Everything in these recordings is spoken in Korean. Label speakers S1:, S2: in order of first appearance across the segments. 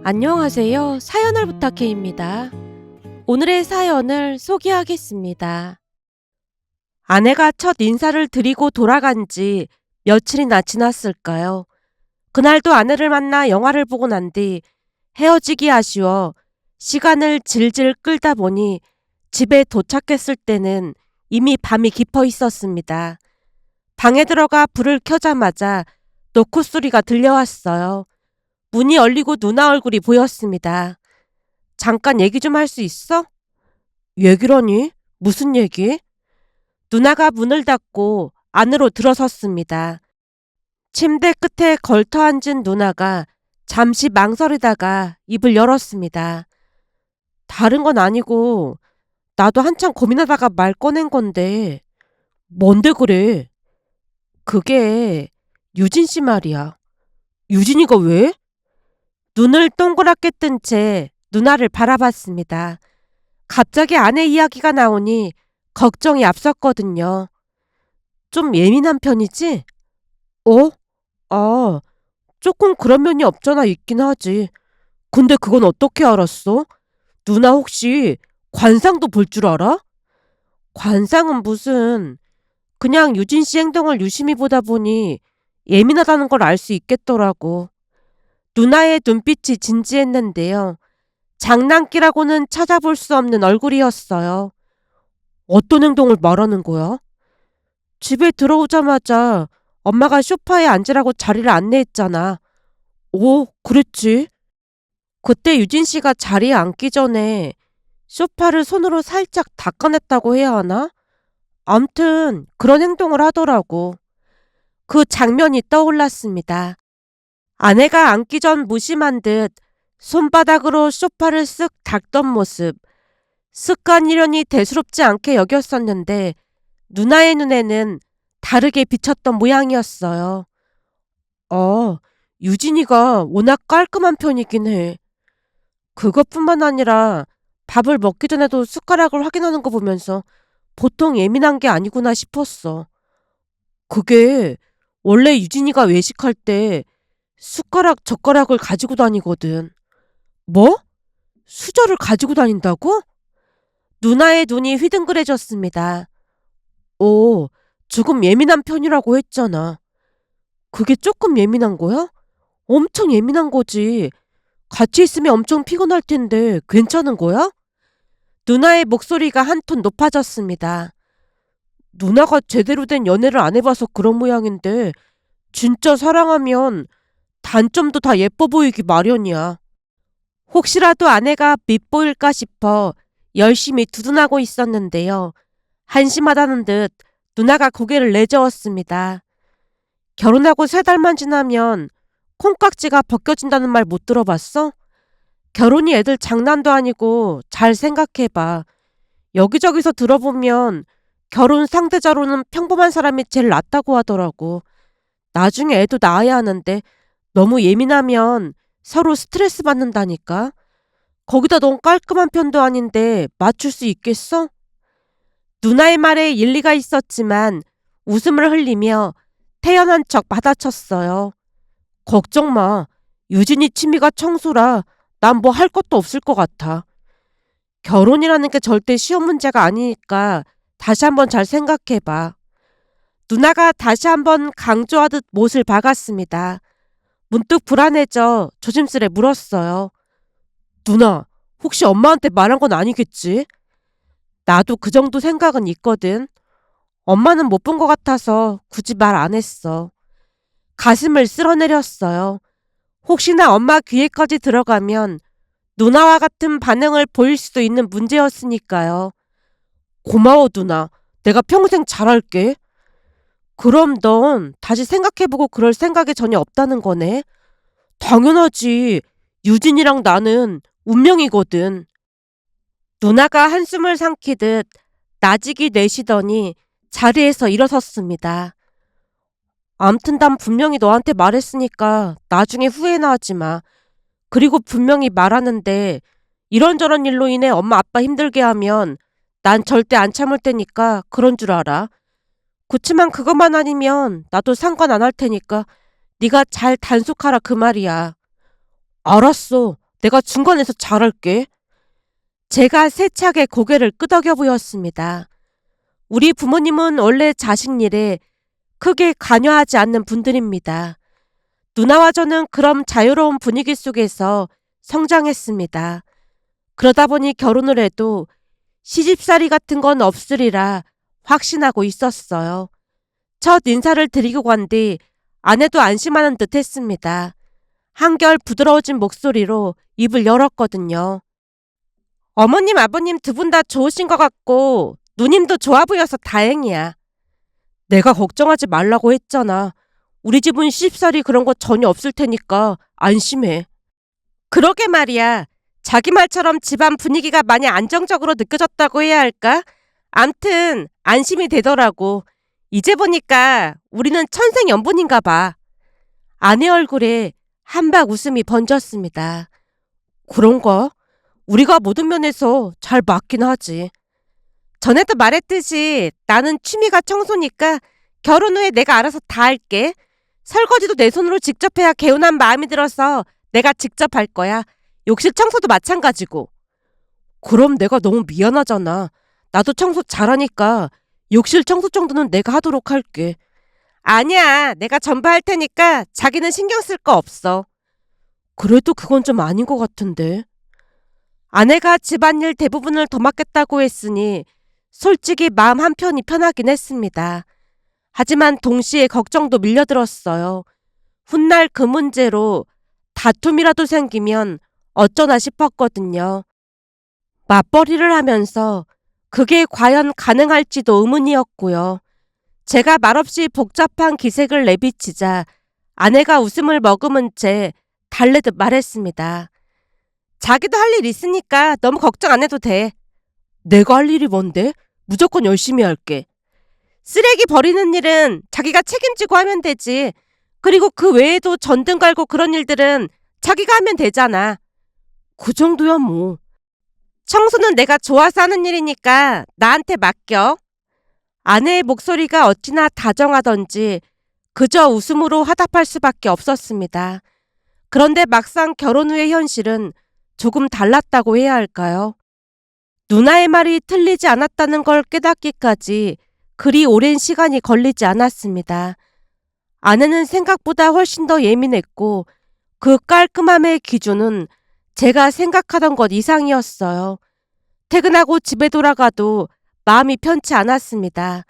S1: 안녕하세요. 사연을 부탁해입니다. 오늘의 사연을 소개하겠습니다. 아내가 첫 인사를 드리고 돌아간 지 며칠이나 지났을까요? 그날도 아내를 만나 영화를 보고 난 뒤 헤어지기 아쉬워 시간을 질질 끌다 보니 집에 도착했을 때는 이미 밤이 깊어 있었습니다. 방에 들어가 불을 켜자마자 노크 소리가 들려왔어요. 문이 열리고 누나 얼굴이 보였습니다. 잠깐 얘기 좀 할 수 있어? 얘기라니? 무슨 얘기? 누나가 문을 닫고 안으로 들어섰습니다. 침대 끝에 걸터 앉은 누나가 잠시 망설이다가 입을 열었습니다. 다른 건 아니고 나도 한참 고민하다가 말 꺼낸 건데. 뭔데 그래? 그게 유진 씨 말이야. 유진이가 왜? 눈을 동그랗게 뜬 채 누나를 바라봤습니다. 갑자기 아내 이야기가 나오니 걱정이 앞섰거든요. 좀 예민한 편이지? 어? 아, 조금 그런 면이 없잖아 있긴 하지. 근데 그건 어떻게 알았어? 누나 혹시 관상도 볼 줄 알아? 관상은 무슨, 그냥 유진 씨 행동을 유심히 보다 보니 예민하다는 걸 알 수 있겠더라고. 누나의 눈빛이 진지했는데요. 장난기라고는 찾아볼 수 없는 얼굴이었어요. 어떤 행동을 말하는 거야? 집에 들어오자마자 엄마가 소파에 앉으라고 자리를 안내했잖아. 오, 그랬지. 그때 유진 씨가 자리에 앉기 전에 소파를 손으로 살짝 닦아냈다고 해야 하나? 암튼 그런 행동을 하더라고. 그 장면이 떠올랐습니다. 아내가 앉기 전 무심한 듯 손바닥으로 소파를 쓱 닦던 모습. 습관이려니 대수롭지 않게 여겼었는데 누나의 눈에는 다르게 비쳤던 모양이었어요. 유진이가 워낙 깔끔한 편이긴 해. 그것뿐만 아니라 밥을 먹기 전에도 숟가락을 확인하는 거 보면서 보통 예민한 게 아니구나 싶었어. 그게 원래 유진이가 외식할 때 숟가락, 젓가락을 가지고 다니거든. 뭐? 수저를 가지고 다닌다고? 누나의 눈이 휘둥그레졌습니다. 오, 조금 예민한 편이라고 했잖아. 그게 조금 예민한 거야? 엄청 예민한 거지. 같이 있으면 엄청 피곤할 텐데 괜찮은 거야? 누나의 목소리가 한 톤 높아졌습니다. 누나가 제대로 된 연애를 안 해봐서 그런 모양인데 진짜 사랑하면 단점도 다 예뻐 보이기 마련이야. 혹시라도 아내가 밉보일까 싶어 열심히 두둔하고 있었는데요. 한심하다는 듯 누나가 고개를 내저었습니다. 결혼하고 3달만 지나면 콩깍지가 벗겨진다는 말 못 들어봤어? 결혼이 애들 장난도 아니고 잘 생각해봐. 여기저기서 들어보면 결혼 상대자로는 평범한 사람이 제일 낫다고 하더라고. 나중에 애도 낳아야 하는데 너무 예민하면 서로 스트레스 받는다니까. 거기다 넌 깔끔한 편도 아닌데 맞출 수 있겠어? 누나의 말에 일리가 있었지만 웃음을 흘리며 태연한 척 받아쳤어요. 걱정 마. 유진이 취미가 청소라 난 뭐 할 것도 없을 것 같아. 결혼이라는 게 절대 쉬운 문제가 아니니까 다시 한번 잘 생각해봐. 누나가 다시 한번 강조하듯 못을 박았습니다. 문득 불안해져 조심스레 물었어요. 누나, 혹시 엄마한테 말한 건 아니겠지? 나도 그 정도 생각은 있거든. 엄마는 못 본 것 같아서 굳이 말 안 했어. 가슴을 쓸어내렸어요. 혹시나 엄마 귀에까지 들어가면 누나와 같은 반응을 보일 수도 있는 문제였으니까요. 고마워 누나. 내가 평생 잘할게. 그럼 넌 다시 생각해보고 그럴 생각이 전혀 없다는 거네. 당연하지. 유진이랑 나는 운명이거든. 누나가 한숨을 삼키듯 나직이 내쉬더니 자리에서 일어섰습니다. 암튼 난 분명히 너한테 말했으니까 나중에 후회나 하지 마. 그리고 분명히 말하는데 이런저런 일로 인해 엄마 아빠 힘들게 하면 난 절대 안 참을 테니까 그런 줄 알아. 그치만 그것만 아니면 나도 상관 안 할 테니까 네가 잘 단속하라 그 말이야. 알았어. 내가 중간에서 잘할게. 제가 세차게 고개를 끄덕여 보였습니다. 우리 부모님은 원래 자식 일에 크게 관여하지 않는 분들입니다. 누나와 저는 그럼 자유로운 분위기 속에서 성장했습니다. 그러다 보니 결혼을 해도 시집살이 같은 건 없으리라 확신하고 있었어요. 첫 인사를 드리고 간 뒤 아내도 안심하는 듯 했습니다. 한결 부드러워진 목소리로 입을 열었거든요. 어머님, 아버님 두 분 다 좋으신 것 같고 누님도 좋아 보여서 다행이야. 내가 걱정하지 말라고 했잖아. 우리 집은 시집살이 그런 거 전혀 없을 테니까 안심해. 그러게 말이야. 자기 말처럼 집안 분위기가 많이 안정적으로 느껴졌다고 해야 할까? 암튼 안심이 되더라고. 이제 보니까 우리는 천생연분인가 봐. 아내 얼굴에 한박 웃음이 번졌습니다. 그런가? 우리가 모든 면에서 잘 맞긴 하지. 전에도 말했듯이 나는 취미가 청소니까 결혼 후에 내가 알아서 다 할게. 설거지도 내 손으로 직접 해야 개운한 마음이 들어서 내가 직접 할 거야. 욕실 청소도 마찬가지고. 그럼 내가 너무 미안하잖아. 나도 청소 잘하니까 욕실 청소 정도는 내가 하도록 할게. 아니야. 내가 전부 할 테니까 자기는 신경 쓸 거 없어. 그래도 그건 좀 아닌 것 같은데. 아내가 집안일 대부분을 도맡겠다고 했으니 솔직히 마음 한편이 편하긴 했습니다. 하지만 동시에 걱정도 밀려들었어요. 훗날 그 문제로 다툼이라도 생기면 어쩌나 싶었거든요. 맞벌이를 하면서 그게 과연 가능할지도 의문이었고요. 제가 말없이 복잡한 기색을 내비치자 아내가 웃음을 머금은 채 달래듯 말했습니다. 자기도 할 일 있으니까 너무 걱정 안 해도 돼. 내가 할 일이 뭔데? 무조건 열심히 할게. 쓰레기 버리는 일은 자기가 책임지고 하면 되지. 그리고 그 외에도 전등 갈고 그런 일들은 자기가 하면 되잖아. 그 정도야 뭐. 청소는 내가 좋아서 하는 일이니까 나한테 맡겨. 아내의 목소리가 어찌나 다정하던지 그저 웃음으로 화답할 수밖에 없었습니다. 그런데 막상 결혼 후의 현실은 조금 달랐다고 해야 할까요? 누나의 말이 틀리지 않았다는 걸 깨닫기까지 그리 오랜 시간이 걸리지 않았습니다. 아내는 생각보다 훨씬 더 예민했고 그 깔끔함의 기준은 제가 생각하던 것 이상이었어요. 퇴근하고 집에 돌아가도 마음이 편치 않았습니다.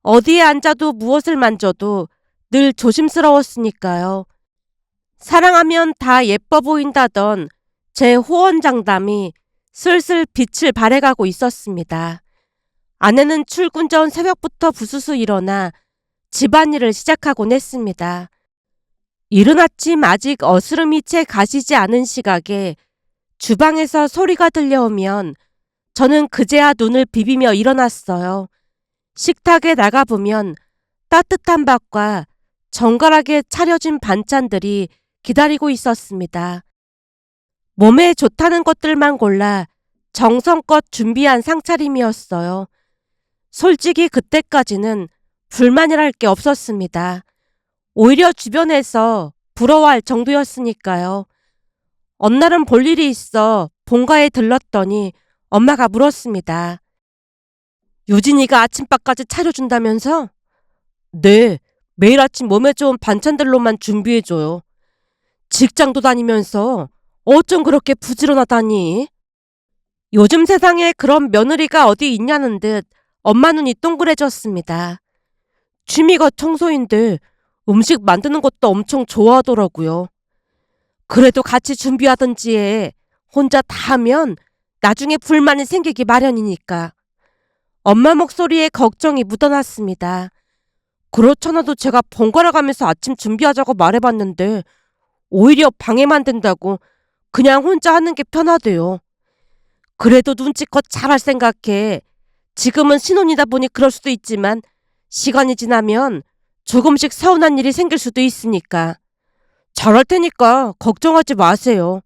S1: 어디에 앉아도 무엇을 만져도 늘 조심스러웠으니까요. 사랑하면 다 예뻐 보인다던 제 호언장담이 슬슬 빛을 발해가고 있었습니다. 아내는 출근 전 새벽부터 부스스 일어나 집안일을 시작하곤 했습니다. 이른 아침 아직 어스름이 채 가시지 않은 시각에 주방에서 소리가 들려오면 저는 그제야 눈을 비비며 일어났어요. 식탁에 나가보면 따뜻한 밥과 정갈하게 차려진 반찬들이 기다리고 있었습니다. 몸에 좋다는 것들만 골라 정성껏 준비한 상차림이었어요. 솔직히 그때까지는 불만이랄 게 없었습니다. 오히려 주변에서 부러워할 정도였으니까요. 어느 날은 볼 일이 있어 본가에 들렀더니 엄마가 물었습니다. 유진이가 아침밥까지 차려준다면서? 네, 매일 아침 몸에 좋은 반찬들로만 준비해줘요. 직장도 다니면서 어쩜 그렇게 부지런하다니? 요즘 세상에 그런 며느리가 어디 있냐는 듯 엄마 눈이 동그래졌습니다. 취미가 청소인데 음식 만드는 것도 엄청 좋아하더라고요. 그래도 같이 준비하던지 해. 혼자 다 하면 나중에 불만이 생기기 마련이니까. 엄마 목소리에 걱정이 묻어났습니다. 그렇잖아도 제가 번갈아 가면서 아침 준비하자고 말해봤는데 오히려 방해만 된다고 그냥 혼자 하는 게 편하대요. 그래도 눈치껏 잘할 생각해. 지금은 신혼이다 보니 그럴 수도 있지만 시간이 지나면 조금씩 서운한 일이 생길 수도 있으니까. 잘할 테니까 걱정하지 마세요.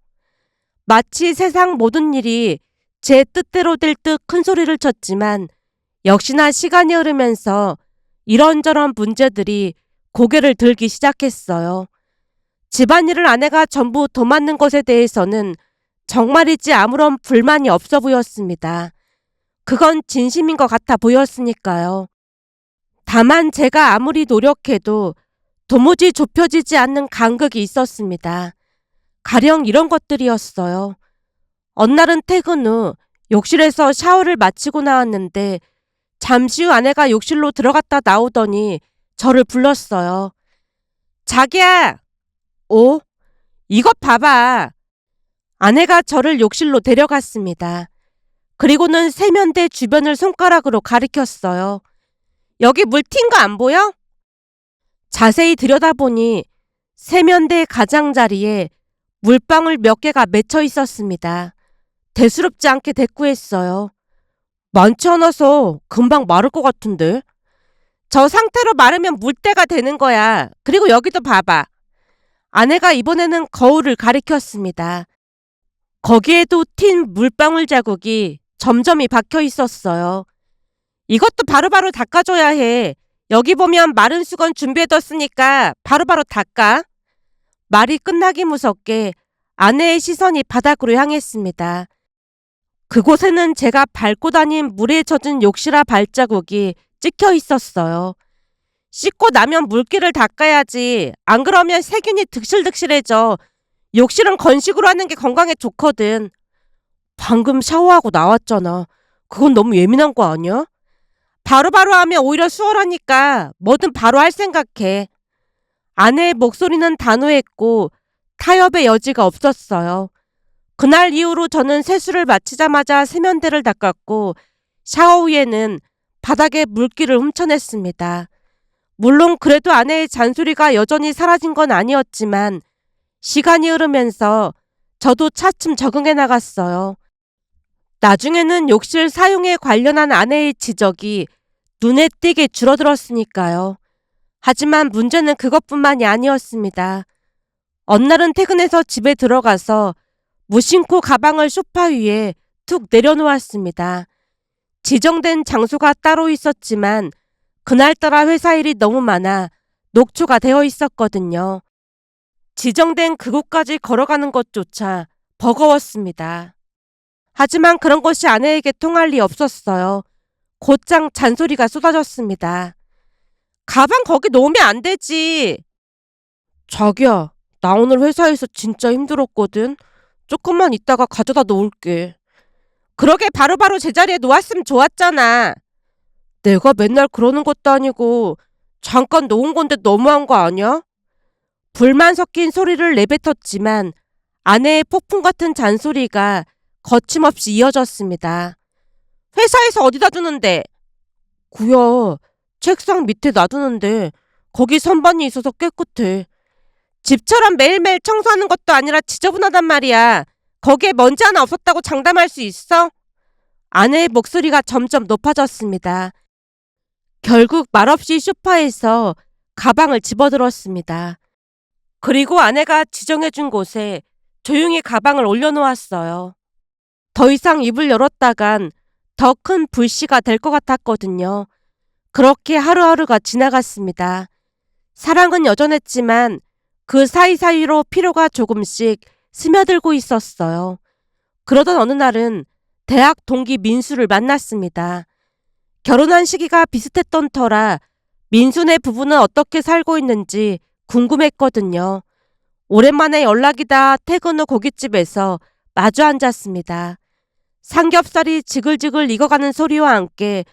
S1: 마치 세상 모든 일이 제 뜻대로 될 듯 큰 소리를 쳤지만 역시나 시간이 흐르면서 이런저런 문제들이 고개를 들기 시작했어요. 집안일을 아내가 전부 도맡는 것에 대해서는 정말이지 아무런 불만이 없어 보였습니다. 그건 진심인 것 같아 보였으니까요. 다만 제가 아무리 노력해도 도무지 좁혀지지 않는 간극이 있었습니다. 가령 이런 것들이었어요. 어느 날은 퇴근 후 욕실에서 샤워를 마치고 나왔는데 잠시 후 아내가 욕실로 들어갔다 나오더니 저를 불렀어요. 자기야! 오? 이것 봐봐. 아내가 저를 욕실로 데려갔습니다. 그리고는 세면대 주변을 손가락으로 가리켰어요. 여기 물 튄 거 안 보여? 자세히 들여다보니 세면대 가장자리에 물방울 몇 개가 맺혀 있었습니다. 대수롭지 않게 대꾸했어요. 많지 않아서 금방 마를 것 같은데. 저 상태로 마르면 물때가 되는 거야. 그리고 여기도 봐봐. 아내가 이번에는 거울을 가리켰습니다. 거기에도 튄 물방울 자국이 점점이 박혀 있었어요. 이것도 바로바로 닦아줘야 해. 여기 보면 마른 수건 준비해뒀으니까 바로바로 닦아. 말이 끝나기 무섭게 아내의 시선이 바닥으로 향했습니다. 그곳에는 제가 밟고 다닌 물에 젖은 욕실화 발자국이 찍혀 있었어요. 씻고 나면 물기를 닦아야지. 안 그러면 세균이 득실득실해져. 욕실은 건식으로 하는 게 건강에 좋거든. 방금 샤워하고 나왔잖아. 그건 너무 예민한 거 아니야? 바로바로 하면 오히려 수월하니까 뭐든 바로 할 생각해. 아내의 목소리는 단호했고 타협의 여지가 없었어요. 그날 이후로 저는 세수를 마치자마자 세면대를 닦았고 샤워 후에는 바닥에 물기를 훔쳐냈습니다. 물론 그래도 아내의 잔소리가 여전히 사라진 건 아니었지만 시간이 흐르면서 저도 차츰 적응해 나갔어요. 나중에는 욕실 사용에 관련한 아내의 지적이 눈에 띄게 줄어들었으니까요. 하지만 문제는 그것뿐만이 아니었습니다. 어느 날은 퇴근해서 집에 들어가서 무심코 가방을 소파 위에 툭 내려놓았습니다. 지정된 장소가 따로 있었지만 그날따라 회사 일이 너무 많아 녹초가 되어 있었거든요. 지정된 그곳까지 걸어가는 것조차 버거웠습니다. 하지만 그런 것이 아내에게 통할 리 없었어요. 곧장 잔소리가 쏟아졌습니다. 가방 거기 놓으면 안 되지. 자기야, 나 오늘 회사에서 진짜 힘들었거든. 조금만 있다가 가져다 놓을게. 그러게 바로바로 제자리에 놓았으면 좋았잖아. 내가 맨날 그러는 것도 아니고 잠깐 놓은 건데 너무한 거 아니야? 불만 섞인 소리를 내뱉었지만 아내의 폭풍 같은 잔소리가 거침없이 이어졌습니다. 회사에서 어디다 두는데? 구야, 책상 밑에 놔두는데 거기 선반이 있어서 깨끗해. 집처럼 매일매일 청소하는 것도 아니라 지저분하단 말이야. 거기에 먼지 하나 없었다고 장담할 수 있어? 아내의 목소리가 점점 높아졌습니다. 결국 말없이 소파에서 가방을 집어들었습니다. 그리고 아내가 지정해준 곳에 조용히 가방을 올려놓았어요. 더 이상 입을 열었다간 더 큰 불씨가 될 것 같았거든요. 그렇게 하루하루가 지나갔습니다. 사랑은 여전했지만 그 사이사이로 피로가 조금씩 스며들고 있었어요. 그러던 어느 날은 대학 동기 민수를 만났습니다. 결혼한 시기가 비슷했던 터라 민수네 부부는 어떻게 살고 있는지 궁금했거든요. 오랜만에 연락이다 퇴근 후 고깃집에서 마주 앉았습니다. 삼겹살이 지글지글 익어가는 소리와 함께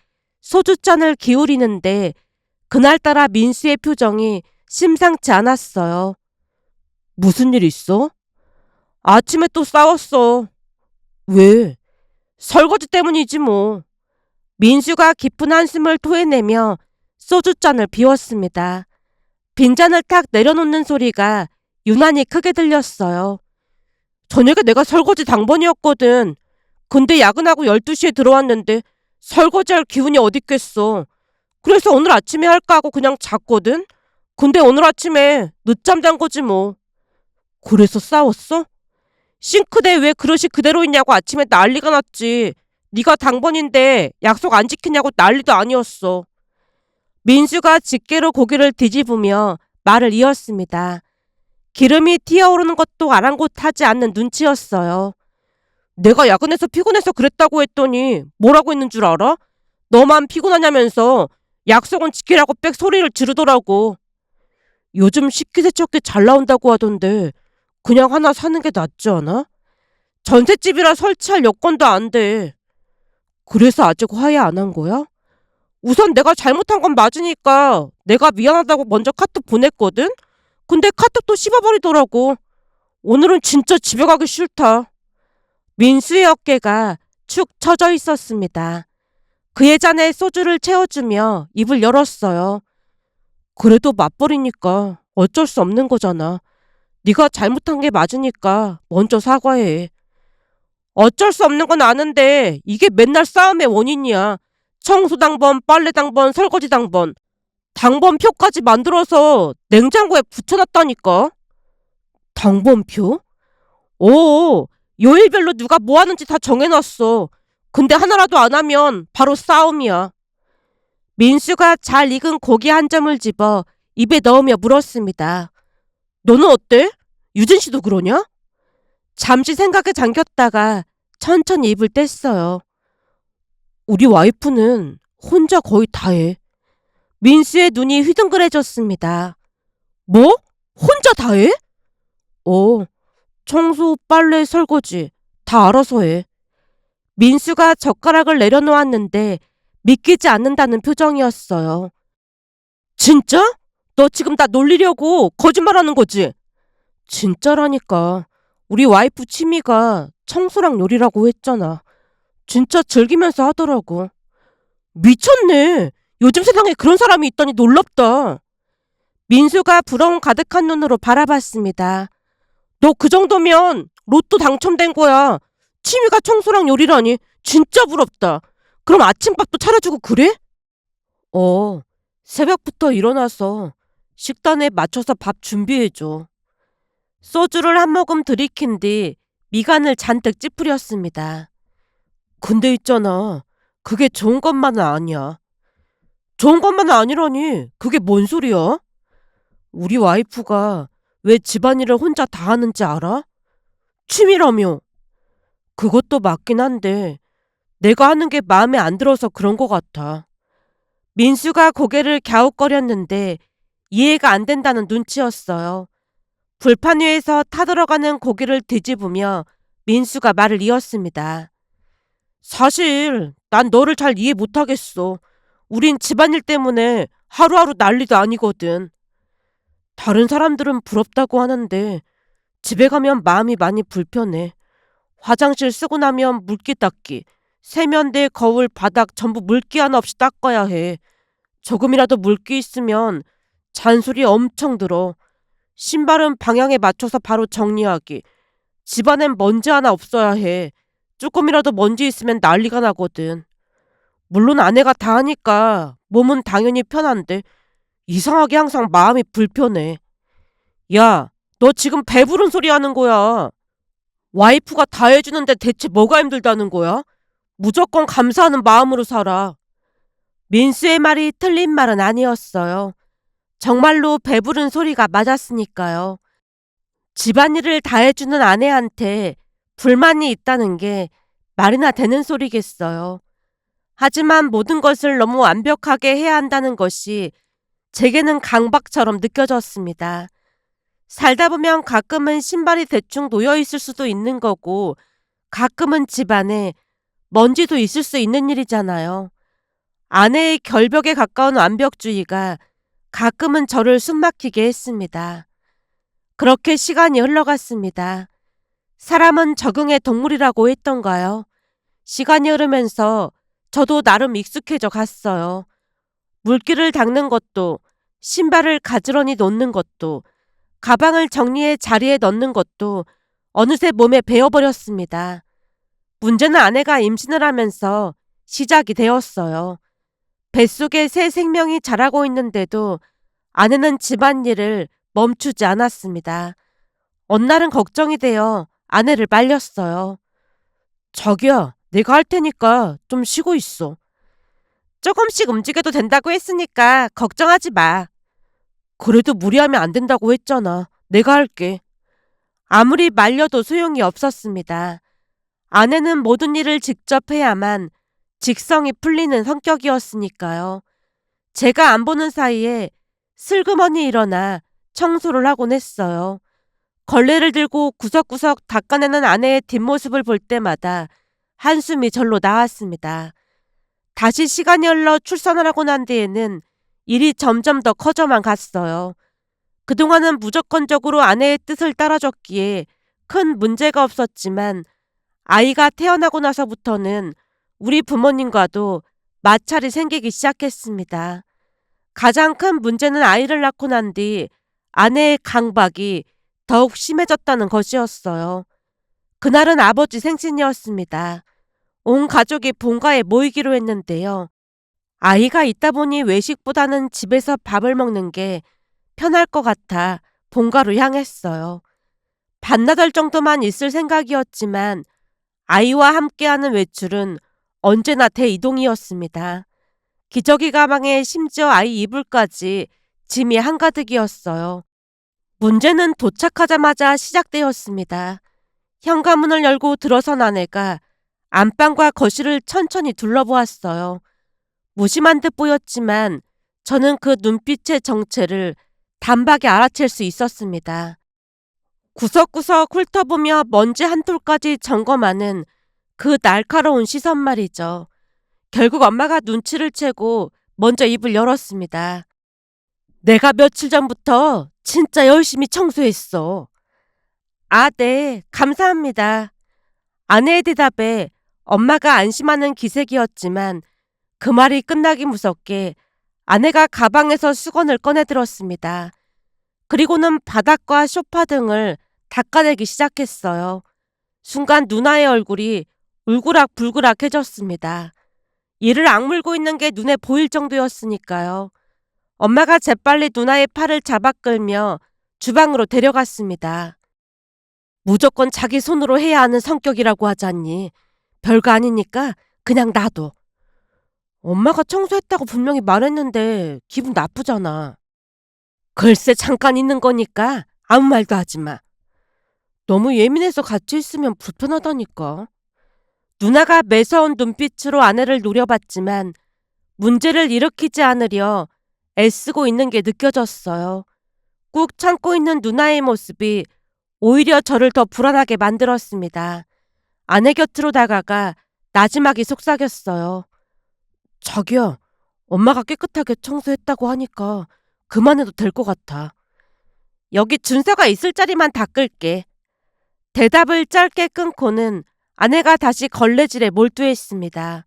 S1: 소주잔을 기울이는데 그날따라 민수의 표정이 심상치 않았어요. 무슨 일 있어? 아침에 또 싸웠어. 왜? 설거지 때문이지 뭐. 민수가 깊은 한숨을 토해내며 소주잔을 비웠습니다. 빈잔을 탁 내려놓는 소리가 유난히 크게 들렸어요. 저녁에 내가 설거지 당번이었거든. 근데 야근하고 12시에 들어왔는데 설거지할 기운이 어딨겠어. 그래서 오늘 아침에 할까 하고 그냥 잤거든. 근데 오늘 아침에 늦잠 잔 거지 뭐. 그래서 싸웠어? 싱크대에 왜 그릇이 그대로 있냐고 아침에 난리가 났지. 네가 당번인데 약속 안 지키냐고 난리도 아니었어. 민수가 집게로 고개를 뒤집으며 말을 이었습니다. 기름이 튀어오르는 것도 아랑곳하지 않는 눈치였어요. 내가 야근해서 피곤해서 그랬다고 했더니 뭐라고 했는 줄 알아? 너만 피곤하냐면서 약속은 지키라고 빽 소리를 지르더라고. 요즘 식기세척기 잘 나온다고 하던데 그냥 하나 사는 게 낫지 않아? 전셋집이라 설치할 여건도 안 돼. 그래서 아직 화해 안 한 거야? 우선 내가 잘못한 건 맞으니까 내가 미안하다고 먼저 카톡 보냈거든? 근데 카톡도 씹어버리더라고. 오늘은 진짜 집에 가기 싫다. 민수의 어깨가 축 처져 있었습니다. 그의 잔에 소주를 채워주며 입을 열었어요. 그래도 맞벌이니까 어쩔 수 없는 거잖아. 네가 잘못한 게 맞으니까 먼저 사과해. 어쩔 수 없는 건 아는데 이게 맨날 싸움의 원인이야. 청소당번, 빨래당번, 설거지당번. 당번표까지 만들어서 냉장고에 붙여놨다니까. 당번표? 오, 요일별로 누가 뭐 하는지 다 정해놨어. 근데 하나라도 안 하면 바로 싸움이야. 민수가 잘 익은 고기 한 점을 집어 입에 넣으며 물었습니다. 너는 어때? 유진 씨도 그러냐? 잠시 생각에 잠겼다가 천천히 입을 뗐어요. 우리 와이프는 혼자 거의 다 해. 민수의 눈이 휘둥그레졌습니다. 뭐? 혼자 다 해? 어, 청소, 빨래, 설거지 다 알아서 해. 민수가 젓가락을 내려놓았는데 믿기지 않는다는 표정이었어요. 진짜? 너 지금 나 놀리려고 거짓말하는 거지? 진짜라니까. 우리 와이프 취미가 청소랑 요리라고 했잖아. 진짜 즐기면서 하더라고. 미쳤네. 요즘 세상에 그런 사람이 있다니 놀랍다. 민수가 부러움 가득한 눈으로 바라봤습니다. 너 그 정도면 로또 당첨된 거야. 취미가 청소랑 요리라니 진짜 부럽다. 그럼 아침밥도 차려주고 그래? 어, 새벽부터 일어나서 식단에 맞춰서 밥 준비해줘. 소주를 한 모금 들이킨 뒤 미간을 잔뜩 찌푸렸습니다. 근데 있잖아. 그게 좋은 것만은 아니야. 좋은 것만은 아니라니. 그게 뭔 소리야? 우리 와이프가 왜 집안일을 혼자 다 하는지 알아? 취미라며. 그것도 맞긴 한데 내가 하는 게 마음에 안 들어서 그런 것 같아. 민수가 고개를 갸웃거렸는데 이해가 안 된다는 눈치였어요. 불판 위에서 타들어가는 고기를 뒤집으며 민수가 말을 이었습니다. 사실 난 너를 잘 이해 못하겠어. 우린 집안일 때문에 하루하루 난리도 아니거든. 다른 사람들은 부럽다고 하는데 집에 가면 마음이 많이 불편해. 화장실 쓰고 나면 물기 닦기, 세면대, 거울, 바닥 전부 물기 하나 없이 닦아야 해. 조금이라도 물기 있으면 잔소리 엄청 들어. 신발은 방향에 맞춰서 바로 정리하기. 집안엔 먼지 하나 없어야 해. 조금이라도 먼지 있으면 난리가 나거든. 물론 아내가 다 하니까 몸은 당연히 편한데 이상하게 항상 마음이 불편해. 야, 너 지금 배부른 소리 하는 거야. 와이프가 다 해주는데 대체 뭐가 힘들다는 거야? 무조건 감사하는 마음으로 살아. 민수의 말이 틀린 말은 아니었어요. 정말로 배부른 소리가 맞았으니까요. 집안일을 다 해주는 아내한테 불만이 있다는 게 말이나 되는 소리겠어요. 하지만 모든 것을 너무 완벽하게 해야 한다는 것이 제게는 강박처럼 느껴졌습니다. 살다 보면 가끔은 신발이 대충 놓여 있을 수도 있는 거고 가끔은 집안에 먼지도 있을 수 있는 일이잖아요. 아내의 결벽에 가까운 완벽주의가 가끔은 저를 숨막히게 했습니다. 그렇게 시간이 흘러갔습니다. 사람은 적응의 동물이라고 했던가요? 시간이 흐르면서 저도 나름 익숙해져 갔어요. 물기를 닦는 것도, 신발을 가지런히 놓는 것도, 가방을 정리해 자리에 넣는 것도 어느새 몸에 배어버렸습니다. 문제는 아내가 임신을 하면서 시작이 되었어요. 뱃속에 새 생명이 자라고 있는데도 아내는 집안일을 멈추지 않았습니다. 어느 날은 걱정이 되어 아내를 말렸어요. 자기야, 내가 할 테니까 좀 쉬고 있어. 조금씩 움직여도 된다고 했으니까 걱정하지 마. 그래도 무리하면 안 된다고 했잖아. 내가 할게. 아무리 말려도 소용이 없었습니다. 아내는 모든 일을 직접 해야만 직성이 풀리는 성격이었으니까요. 제가 안 보는 사이에 슬그머니 일어나 청소를 하곤 했어요. 걸레를 들고 구석구석 닦아내는 아내의 뒷모습을 볼 때마다 한숨이 절로 나왔습니다. 다시 시간이 흘러 출산을 하고 난 뒤에는 일이 점점 더 커져만 갔어요. 그동안은 무조건적으로 아내의 뜻을 따라줬기에 큰 문제가 없었지만 아이가 태어나고 나서부터는 우리 부모님과도 마찰이 생기기 시작했습니다. 가장 큰 문제는 아이를 낳고 난 뒤 아내의 강박이 더욱 심해졌다는 것이었어요. 그날은 아버지 생신이었습니다. 온 가족이 본가에 모이기로 했는데요. 아이가 있다 보니 외식보다는 집에서 밥을 먹는 게 편할 것 같아 본가로 향했어요. 반나절 정도만 있을 생각이었지만 아이와 함께하는 외출은 언제나 대이동이었습니다. 기저귀 가방에 심지어 아이 이불까지 짐이 한가득이었어요. 문제는 도착하자마자 시작되었습니다. 현관문을 열고 들어선 아내가 안방과 거실을 천천히 둘러보았어요. 무심한 듯 보였지만 저는 그 눈빛의 정체를 단박에 알아챌 수 있었습니다. 구석구석 훑어보며 먼지 한 톨까지 점검하는 그 날카로운 시선 말이죠. 결국 엄마가 눈치를 채고 먼저 입을 열었습니다. 내가 며칠 전부터 진짜 열심히 청소했어. 아, 네, 감사합니다. 아내의 대답에 엄마가 안심하는 기색이었지만 그 말이 끝나기 무섭게 아내가 가방에서 수건을 꺼내 들었습니다. 그리고는 바닥과 소파 등을 닦아내기 시작했어요. 순간 누나의 얼굴이 울그락불그락해졌습니다. 이를 악물고 있는 게 눈에 보일 정도였으니까요. 엄마가 재빨리 누나의 팔을 잡아 끌며 주방으로 데려갔습니다. 무조건 자기 손으로 해야 하는 성격이라고 하잖니. 별거 아니니까 그냥 놔둬. 엄마가 청소했다고 분명히 말했는데 기분 나쁘잖아. 글쎄 잠깐 있는 거니까 아무 말도 하지 마. 너무 예민해서 같이 있으면 불편하다니까. 누나가 매서운 눈빛으로 아내를 노려봤지만 문제를 일으키지 않으려 애쓰고 있는 게 느껴졌어요. 꾹 참고 있는 누나의 모습이 오히려 저를 더 불안하게 만들었습니다. 아내 곁으로 다가가 나지막이 속삭였어요. 자기야, 엄마가 깨끗하게 청소했다고 하니까 그만해도 될 것 같아. 여기 준서가 있을 자리만 닦을게. 대답을 짧게 끊고는 아내가 다시 걸레질에 몰두했습니다.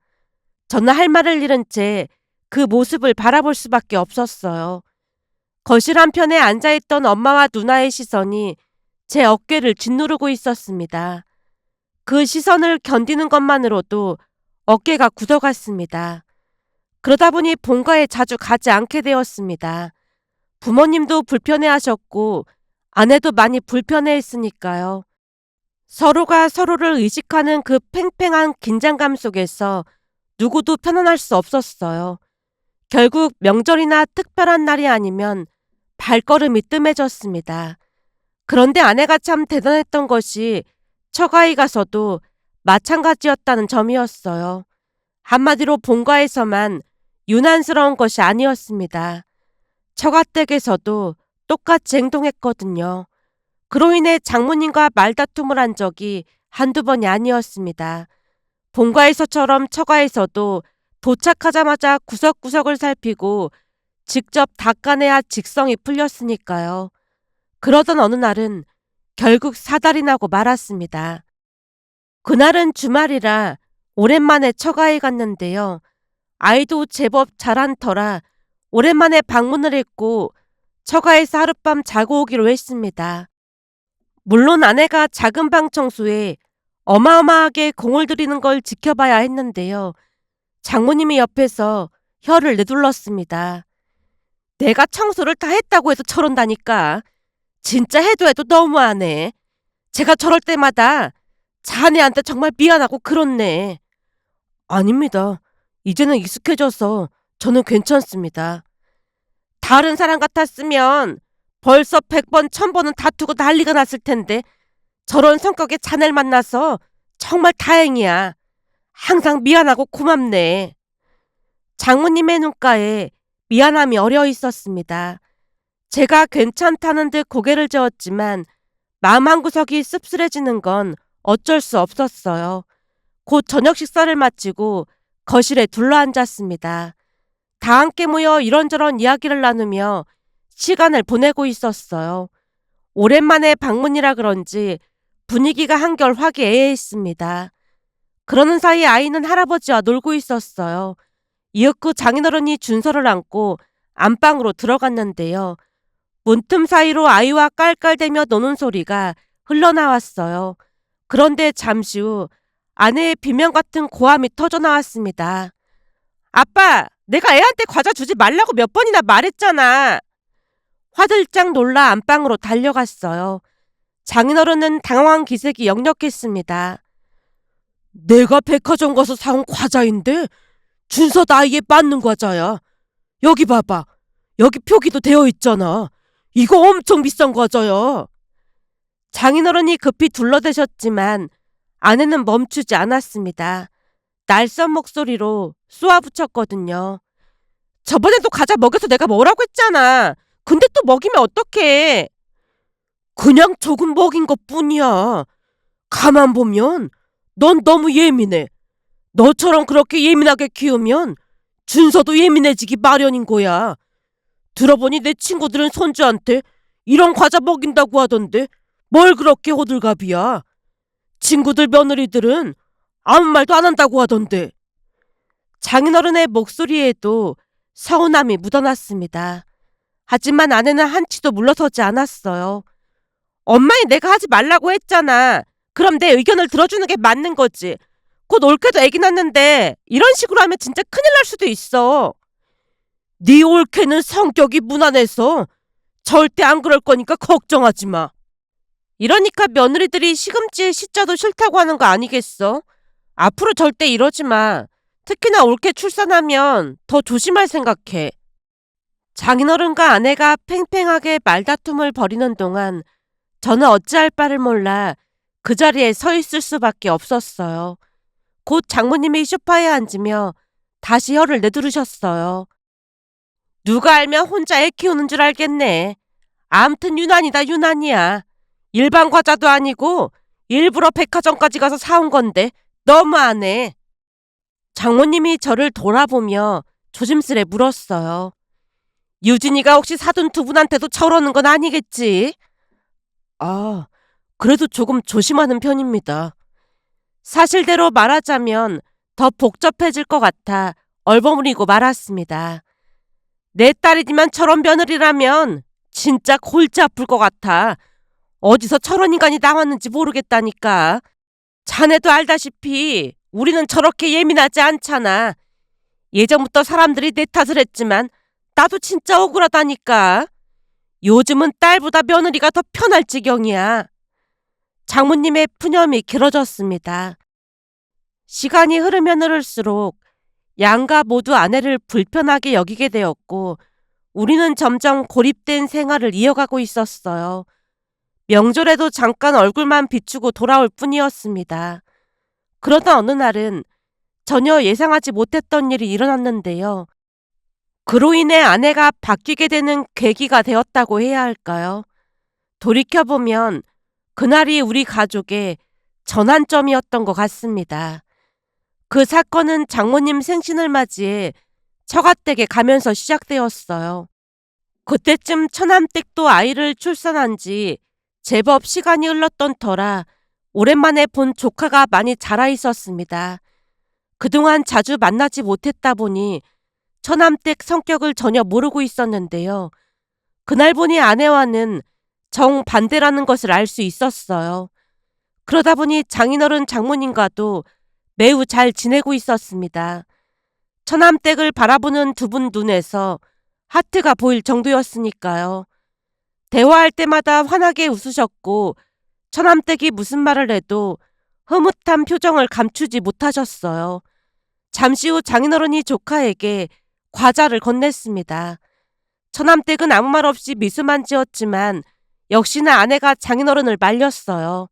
S1: 저는 할 말을 잃은 채 그 모습을 바라볼 수밖에 없었어요. 거실 한편에 앉아있던 엄마와 누나의 시선이 제 어깨를 짓누르고 있었습니다. 그 시선을 견디는 것만으로도 어깨가 굳어갔습니다. 그러다 보니 본가에 자주 가지 않게 되었습니다. 부모님도 불편해하셨고 아내도 많이 불편해했으니까요. 서로가 서로를 의식하는 그 팽팽한 긴장감 속에서 누구도 편안할 수 없었어요. 결국 명절이나 특별한 날이 아니면 발걸음이 뜸해졌습니다. 그런데 아내가 참 대단했던 것이 처가에 가서도 마찬가지였다는 점이었어요. 한마디로 본가에서만 유난스러운 것이 아니었습니다. 처가댁에서도 똑같이 행동했거든요. 그로 인해 장모님과 말다툼을 한 적이 한두 번이 아니었습니다. 본가에서처럼 처가에서도 도착하자마자 구석구석을 살피고 직접 닦아내야 직성이 풀렸으니까요. 그러던 어느 날은 결국 사달이 나고 말았습니다. 그날은 주말이라 오랜만에 처가에 갔는데요. 아이도 제법 자란 터라 오랜만에 방문을 했고 처가에서 하룻밤 자고 오기로 했습니다. 물론 아내가 작은 방 청소에 어마어마하게 공을 들이는 걸 지켜봐야 했는데요. 장모님이 옆에서 혀를 내둘렀습니다. 내가 청소를 다 했다고 해서 저런다니까. 진짜 해도 해도 너무하네. 제가 저럴 때마다 자네한테 정말 미안하고 그렇네. 아닙니다. 이제는 익숙해져서 저는 괜찮습니다. 다른 사람 같았으면 벌써 100번, 1000번은 다투고 난리가 났을 텐데 저런 성격의 자네를 만나서 정말 다행이야. 항상 미안하고 고맙네. 장모님의 눈가에 미안함이 어려 있었습니다. 제가 괜찮다는 듯 고개를 저었지만 마음 한구석이 씁쓸해지는 건 어쩔 수 없었어요. 곧 저녁 식사를 마치고 거실에 둘러앉았습니다. 다 함께 모여 이런저런 이야기를 나누며 시간을 보내고 있었어요. 오랜만에 방문이라 그런지 분위기가 한결 화기애애했습니다. 그러는 사이 아이는 할아버지와 놀고 있었어요. 이윽고 장인어른이 준서를 안고 안방으로 들어갔는데요. 문틈 사이로 아이와 깔깔대며 노는 소리가 흘러나왔어요. 그런데 잠시 후 아내의 비명 같은 고함이 터져나왔습니다. 아빠, 내가 애한테 과자 주지 말라고 몇 번이나 말했잖아. 화들짝 놀라 안방으로 달려갔어요. 장인어른은 당황한 기색이 역력했습니다. 내가 백화점 가서 사온 과자인데 준서 나이에 맞는 과자야. 여기 봐봐. 여기 표기도 되어 있잖아. 이거 엄청 비싼 과자야. 장인어른이 급히 둘러대셨지만 아내는 멈추지 않았습니다. 날선 목소리로 쏘아붙였거든요. 저번에도 과자 먹여서 내가 뭐라고 했잖아. 근데 또 먹이면 어떡해. 그냥 조금 먹인 것뿐이야. 가만 보면 넌 너무 예민해. 너처럼 그렇게 예민하게 키우면 준서도 예민해지기 마련인 거야. 들어보니 내 친구들은 손주한테 이런 과자 먹인다고 하던데 뭘 그렇게 호들갑이야. 친구들 며느리들은 아무 말도 안 한다고 하던데. 장인어른의 목소리에도 서운함이 묻어났습니다. 하지만 아내는 한치도 물러서지 않았어요. 엄마이 내가 하지 말라고 했잖아. 그럼 내 의견을 들어주는 게 맞는 거지. 곧 올케도 애기 낳는데 이런 식으로 하면 진짜 큰일 날 수도 있어. 네 올케는 성격이 무난해서 절대 안 그럴 거니까 걱정하지 마. 이러니까 며느리들이 시금치에 시자도 싫다고 하는 거 아니겠어? 앞으로 절대 이러지 마. 특히나 올케 출산하면 더 조심할 생각해. 장인어른과 아내가 팽팽하게 말다툼을 벌이는 동안 저는 어찌할 바를 몰라 그 자리에 서 있을 수밖에 없었어요. 곧 장모님이 소파에 앉으며 다시 혀를 내두르셨어요. 누가 알면 혼자 애 키우는 줄 알겠네. 암튼 유난이다 유난이야. 일반 과자도 아니고 일부러 백화점까지 가서 사온 건데 너무하네. 장모님이 저를 돌아보며 조심스레 물었어요. 유진이가 혹시 사돈 두 분한테도 저러는 건 아니겠지? 아, 그래도 조금 조심하는 편입니다. 사실대로 말하자면 더 복잡해질 것 같아 얼버무리고 말았습니다. 내 딸이지만 저런 며느리라면 진짜 골치 아플 것 같아. 어디서 저런 인간이 나왔는지 모르겠다니까. 자네도 알다시피 우리는 저렇게 예민하지 않잖아. 예전부터 사람들이 내 탓을 했지만 나도 진짜 억울하다니까. 요즘은 딸보다 며느리가 더 편할 지경이야. 장모님의 푸념이 길어졌습니다. 시간이 흐르면 흐를수록 양가 모두 아내를 불편하게 여기게 되었고 우리는 점점 고립된 생활을 이어가고 있었어요. 명절에도 잠깐 얼굴만 비추고 돌아올 뿐이었습니다. 그러던 어느 날은 전혀 예상하지 못했던 일이 일어났는데요. 그로 인해 아내가 바뀌게 되는 계기가 되었다고 해야 할까요? 돌이켜보면 그날이 우리 가족의 전환점이었던 것 같습니다. 그 사건은 장모님 생신을 맞이해 처가댁에 가면서 시작되었어요. 그때쯤 처남댁도 아이를 출산한 지 제법 시간이 흘렀던 터라 오랜만에 본 조카가 많이 자라 있었습니다. 그동안 자주 만나지 못했다 보니 처남댁 성격을 전혀 모르고 있었는데요. 그날 보니 아내와는 정반대라는 것을 알 수 있었어요. 그러다 보니 장인어른 장모님과도 매우 잘 지내고 있었습니다. 처남댁을 바라보는 두 분 눈에서 하트가 보일 정도였으니까요. 대화할 때마다 환하게 웃으셨고 처남댁이 무슨 말을 해도 흐뭇한 표정을 감추지 못하셨어요. 잠시 후 장인어른이 조카에게 과자를 건넸습니다. 처남댁은 아무 말 없이 미소만 지었지만 역시나 아내가 장인어른을 말렸어요.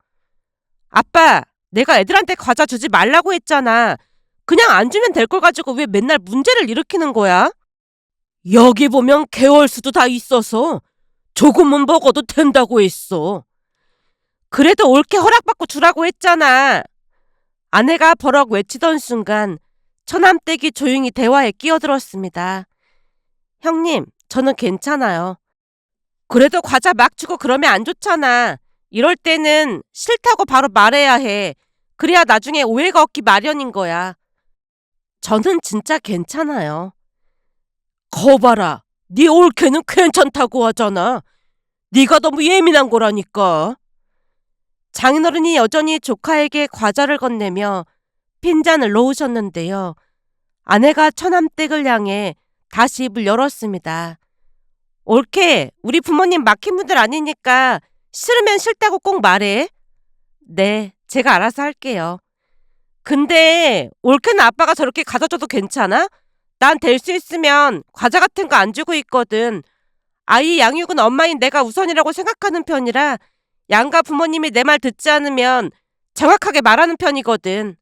S1: 아빠, 내가 애들한테 과자 주지 말라고 했잖아. 그냥 안 주면 될 걸 가지고 왜 맨날 문제를 일으키는 거야? 여기 보면 개월수도 다 있어서 조금은 먹어도 된다고 했어. 그래도 옳게 허락받고 주라고 했잖아. 아내가 버럭 외치던 순간 처남댁이 조용히 대화에 끼어들었습니다. 형님, 저는 괜찮아요. 그래도 과자 막 주고 그러면 안 좋잖아. 이럴 때는 싫다고 바로 말해야 해. 그래야 나중에 오해가 없기 마련인 거야. 저는 진짜 괜찮아요. 거봐라. 네 올케는 괜찮다고 하잖아. 네가 너무 예민한 거라니까. 장인어른이 여전히 조카에게 과자를 건네며 핀잔을 놓으셨는데요. 아내가 처남댁을 향해 다시 입을 열었습니다. 옳게, 우리 부모님 막힌 분들 아니니까 싫으면 싫다고 꼭 말해. 네, 제가 알아서 할게요. 근데 옳게는 아빠가 저렇게 가져줘도 괜찮아? 난 될 수 있으면 과자 같은 거 안 주고 있거든. 아이 양육은 엄마인 내가 우선이라고 생각하는 편이라 양가 부모님이 내 말 듣지 않으면 정확하게 말하는 편이거든.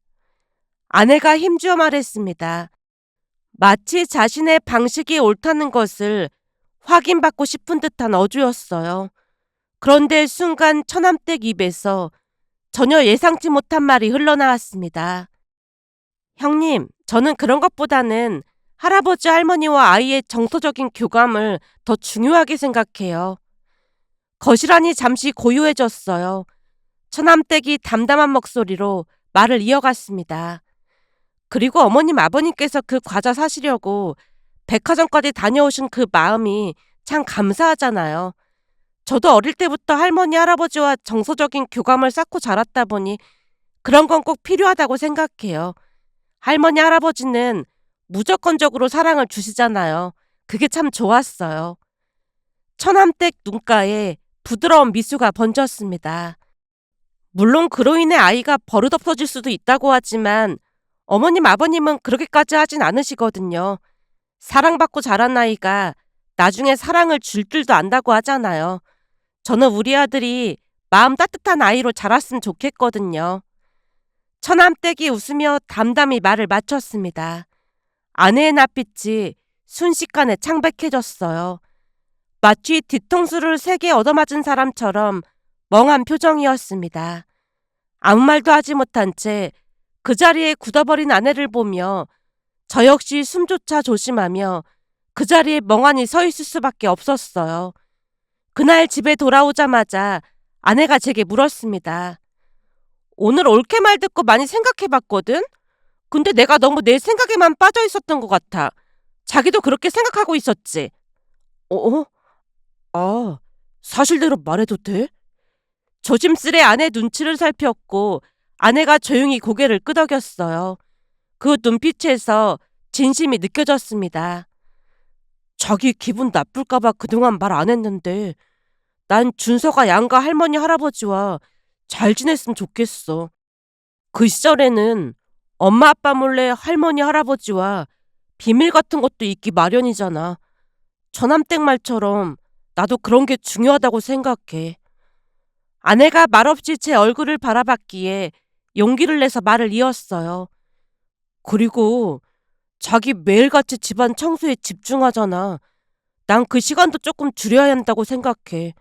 S1: 아내가 힘주어 말했습니다. 마치 자신의 방식이 옳다는 것을 확인받고 싶은 듯한 어조였어요. 그런데 순간 처남댁 입에서 전혀 예상치 못한 말이 흘러나왔습니다. 형님, 저는 그런 것보다는 할아버지 할머니와 아이의 정서적인 교감을 더 중요하게 생각해요. 거실안이 잠시 고요해졌어요. 처남댁이 담담한 목소리로 말을 이어갔습니다. 그리고 어머님 아버님께서 그 과자 사시려고 백화점까지 다녀오신 그 마음이 참 감사하잖아요. 저도 어릴 때부터 할머니 할아버지와 정서적인 교감을 쌓고 자랐다 보니 그런 건 꼭 필요하다고 생각해요. 할머니 할아버지는 무조건적으로 사랑을 주시잖아요. 그게 참 좋았어요. 처남댁 눈가에 부드러운 미소가 번졌습니다. 물론 그로 인해 아이가 버릇없어질 수도 있다고 하지만 어머님 아버님은 그렇게까지 하진 않으시거든요. 사랑받고 자란 아이가 나중에 사랑을 줄 줄도 안다고 하잖아요. 저는 우리 아들이 마음 따뜻한 아이로 자랐으면 좋겠거든요. 처남댁이 웃으며 담담히 말을 마쳤습니다. 아내의 낯빛이 순식간에 창백해졌어요. 마치 뒤통수를 세게 얻어맞은 사람처럼 멍한 표정이었습니다. 아무 말도 하지 못한 채 그 자리에 굳어버린 아내를 보며 저 역시 숨조차 조심하며 그 자리에 멍하니 서 있을 수밖에 없었어요. 그날 집에 돌아오자마자 아내가 제게 물었습니다. 오늘 옳게 말 듣고 많이 생각해봤거든? 근데 내가 너무 내 생각에만 빠져 있었던 것 같아. 자기도 그렇게 생각하고 있었지? 어? 아, 사실대로 말해도 돼? 조심스레 아내 눈치를 살폈고 아내가 조용히 고개를 끄덕였어요. 그 눈빛에서 진심이 느껴졌습니다. 자기 기분 나쁠까봐 그동안 말 안 했는데 난 준서가 양가 할머니 할아버지와 잘 지냈으면 좋겠어. 그 시절에는 엄마 아빠 몰래 할머니 할아버지와 비밀 같은 것도 있기 마련이잖아. 처남댁 말처럼 나도 그런 게 중요하다고 생각해. 아내가 말없이 제 얼굴을 바라봤기에 용기를 내서 말을 이었어요. 그리고 자기 매일같이 집안 청소에 집중하잖아. 난 그 시간도 조금 줄여야 한다고 생각해.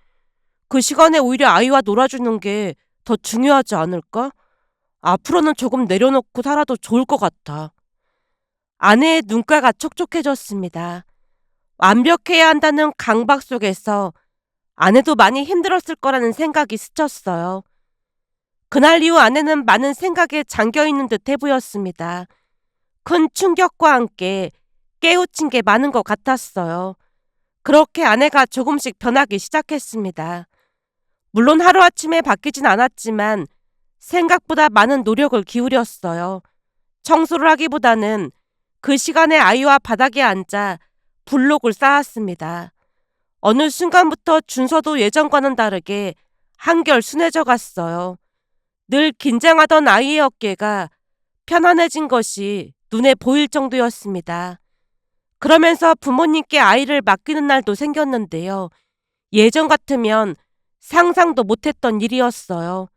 S1: 그 시간에 오히려 아이와 놀아주는 게 더 중요하지 않을까? 앞으로는 조금 내려놓고 살아도 좋을 것 같아. 아내의 눈가가 촉촉해졌습니다. 완벽해야 한다는 강박 속에서 아내도 많이 힘들었을 거라는 생각이 스쳤어요. 그날 이후 아내는 많은 생각에 잠겨있는 듯해 보였습니다. 큰 충격과 함께 깨우친 게 많은 것 같았어요. 그렇게 아내가 조금씩 변하기 시작했습니다. 물론 하루아침에 바뀌진 않았지만 생각보다 많은 노력을 기울였어요. 청소를 하기보다는 그 시간에 아이와 바닥에 앉아 블록을 쌓았습니다. 어느 순간부터 준서도 예전과는 다르게 한결 순해져 갔어요. 늘 긴장하던 아이의 어깨가 편안해진 것이 눈에 보일 정도였습니다. 그러면서 부모님께 아이를 맡기는 날도 생겼는데요. 예전 같으면 상상도 못했던 일이었어요.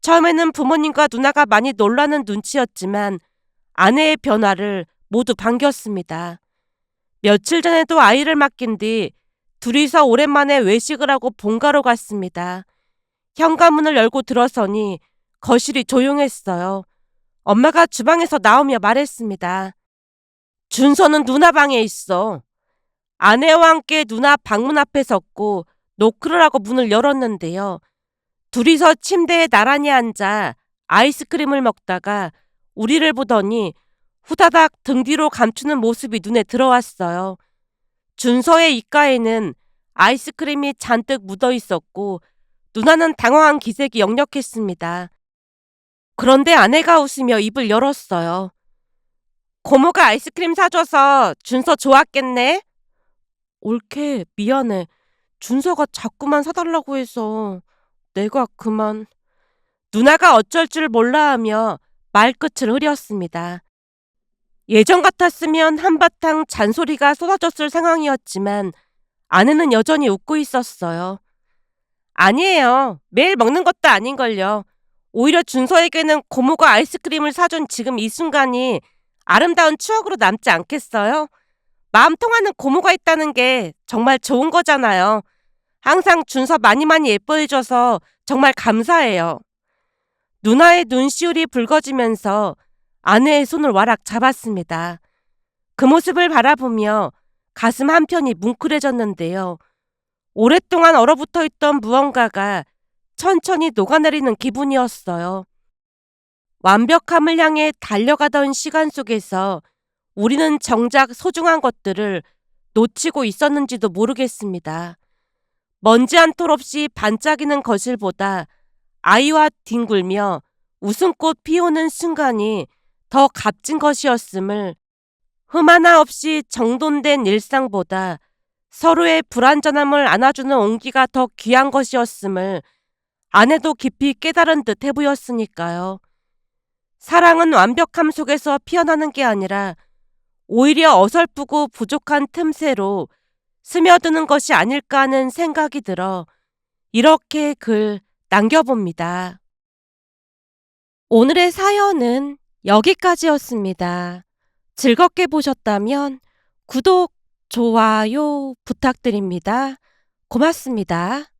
S1: 처음에는 부모님과 누나가 많이 놀라는 눈치였지만 아내의 변화를 모두 반겼습니다. 며칠 전에도 아이를 맡긴 뒤 둘이서 오랜만에 외식을 하고 본가로 갔습니다. 현관문을 열고 들어서니 거실이 조용했어요. 엄마가 주방에서 나오며 말했습니다. 준서는 누나 방에 있어. 아내와 함께 누나 방문 앞에 섰고 노크를 하고 문을 열었는데요. 둘이서 침대에 나란히 앉아 아이스크림을 먹다가 우리를 보더니 후다닥 등 뒤로 감추는 모습이 눈에 들어왔어요. 준서의 입가에는 아이스크림이 잔뜩 묻어 있었고 누나는 당황한 기색이 역력했습니다. 그런데 아내가 웃으며 입을 열었어요. 고모가 아이스크림 사줘서 준서 좋았겠네? 옳게 미안해. 준서가 자꾸만 사달라고 해서 내가 그만. 누나가 어쩔 줄 몰라 하며 말끝을 흐렸습니다. 예전 같았으면 한바탕 잔소리가 쏟아졌을 상황이었지만 아내는 여전히 웃고 있었어요. 아니에요. 매일 먹는 것도 아닌걸요. 오히려 준서에게는 고모가 아이스크림을 사준 지금 이 순간이 아름다운 추억으로 남지 않겠어요? 마음 통하는 고모가 있다는 게 정말 좋은 거잖아요. 항상 준서 많이 많이 예뻐해줘서 정말 감사해요. 누나의 눈시울이 붉어지면서 아내의 손을 와락 잡았습니다. 그 모습을 바라보며 가슴 한편이 뭉클해졌는데요. 오랫동안 얼어붙어 있던 무언가가 천천히 녹아내리는 기분이었어요. 완벽함을 향해 달려가던 시간 속에서 우리는 정작 소중한 것들을 놓치고 있었는지도 모르겠습니다. 먼지 한 톨 없이 반짝이는 거실보다 아이와 뒹굴며 웃음꽃 피우는 순간이 더 값진 것이었음을, 흠 하나 없이 정돈된 일상보다 서로의 불완전함을 안아주는 온기가 더 귀한 것이었음을 아내도 깊이 깨달은 듯 해보였으니까요. 사랑은 완벽함 속에서 피어나는 게 아니라 오히려 어설프고 부족한 틈새로 스며드는 것이 아닐까 하는 생각이 들어 이렇게 글 남겨봅니다. 오늘의 사연은 여기까지였습니다. 즐겁게 보셨다면 구독, 좋아요 부탁드립니다. 고맙습니다.